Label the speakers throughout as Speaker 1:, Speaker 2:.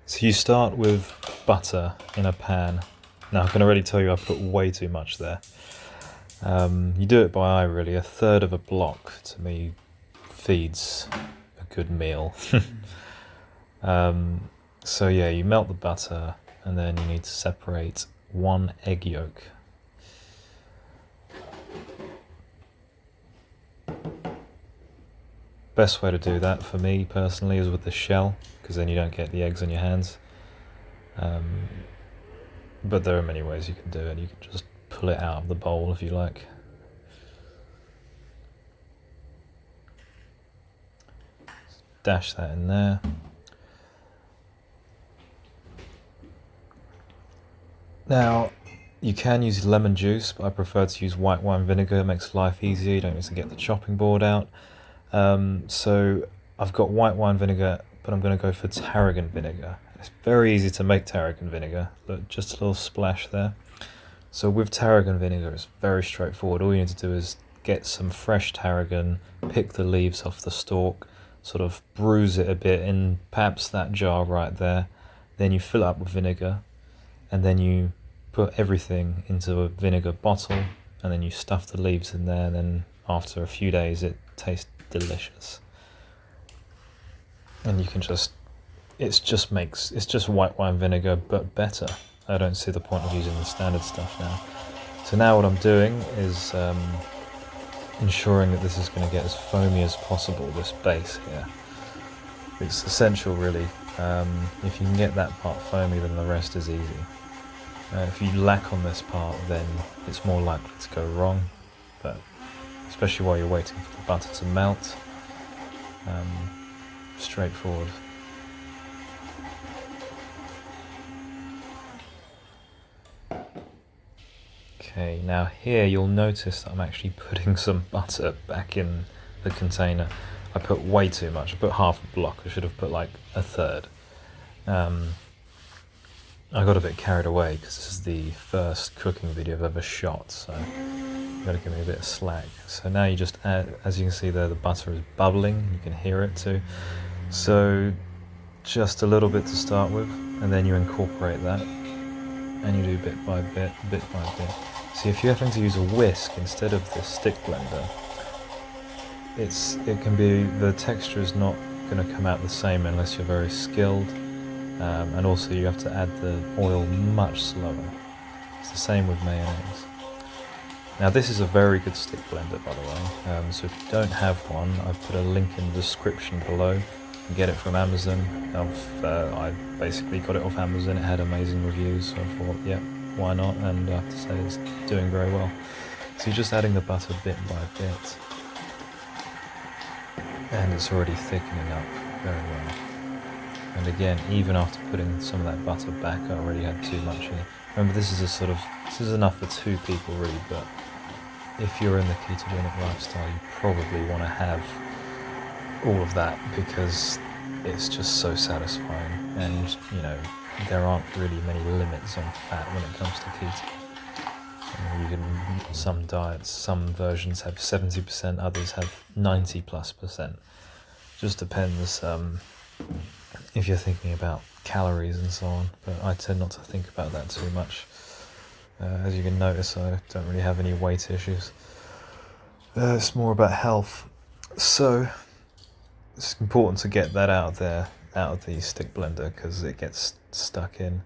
Speaker 1: So you start with butter in a pan. Now I can already tell you I put way too much there. You do it by eye really. A third of a block to me feeds a good meal. So yeah, you melt the butter and then you need to separate one egg yolk. Best way to do that for me personally is with the shell, because then you don't get the eggs on your hands. But there are many ways you can do it. You can just pull it out of the bowl if you like. Dash that in there. Now, you can use lemon juice, but I prefer to use white wine vinegar. It makes life easier. You don't need to get the chopping board out. So I've got white wine vinegar, but I'm going to go for tarragon vinegar. It's very easy to make tarragon vinegar. Look, just a little splash there. So with tarragon vinegar, it's very straightforward. All you need to do is get some fresh tarragon, pick the leaves off the stalk, sort of bruise it a bit in perhaps that jar right there. Then you fill it up with vinegar, and then you put everything into a vinegar bottle, and then you stuff the leaves in there, and then after a few days it tastes delicious. And you can just, it's just white wine vinegar but better. I don't see the point of using the standard stuff now. So now what I'm doing is ensuring that this is going to get as foamy as possible, this base here. It's essential really. If you can get that part foamy, then the rest is easy. If you lack on this part, then it's more likely to go wrong, but especially while you're waiting for the butter to melt, straightforward. Okay, now here you'll notice that I'm actually putting some butter back in the container. I put way too much. I put half a block. I should have put like a third. I got a bit carried away because this is the first cooking video I've ever shot, so you gotta give me a bit of slack. So now you just add, as you can see there, the butter is bubbling. You can hear it too. So just a little bit to start with, and then you incorporate that, and you do bit by bit, bit by bit. See, if you're having to use a whisk instead of the stick blender, it can be, the texture is not going to come out the same unless you're very skilled, and also you have to add the oil much slower. It's the same with mayonnaise. Now this is a very good stick blender, by the way, so if you don't have one, I've put a link in the description below. You can get it from Amazon. I basically got it off Amazon. It had amazing reviews, so I thought, yeah, why not? And I have to say it's doing very well. So you're just adding the butter bit by bit, and it's already thickening up very well. And again, even after putting some of that butter back, I already had too much in it. Remember, this is enough for 2 people really, but if you're in the ketogenic lifestyle, you probably want to have all of that because it's just so satisfying, and you know, there aren't really many limits on fat when it comes to keto. You can, some diets, some versions have 70%, others have 90+%. Just depends if you're thinking about calories and so on, but I tend not to think about that too much. As you can notice, I don't really have any weight issues. It's more about health. So it's important to get that out of the stick blender, because it gets stuck in.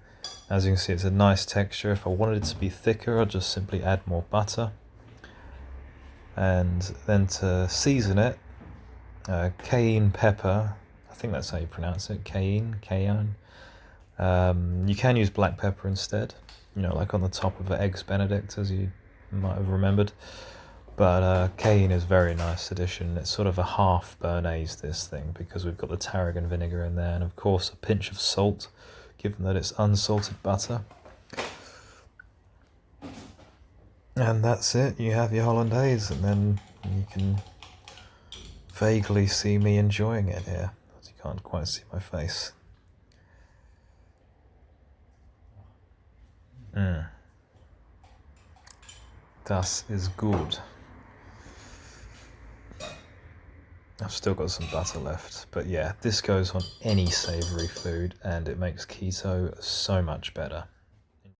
Speaker 1: As you can see, it's a nice texture. If I wanted it to be thicker, I'd just simply add more butter. And then to season it, cayenne pepper, I think that's how you pronounce it, cayenne. You can use black pepper instead, you know, like on the top of the eggs benedict, as you might have remembered. But cayenne is a very nice addition. It's sort of a half béarnaise, this thing, because we've got the tarragon vinegar in there, and of course a pinch of salt, given that it's unsalted butter. And that's it, you have your Hollandaise, and then you can vaguely see me enjoying it here, as you can't quite see my face. Das ist gut. I've still got some butter left, but yeah, this goes on any savoury food and it makes keto so much better.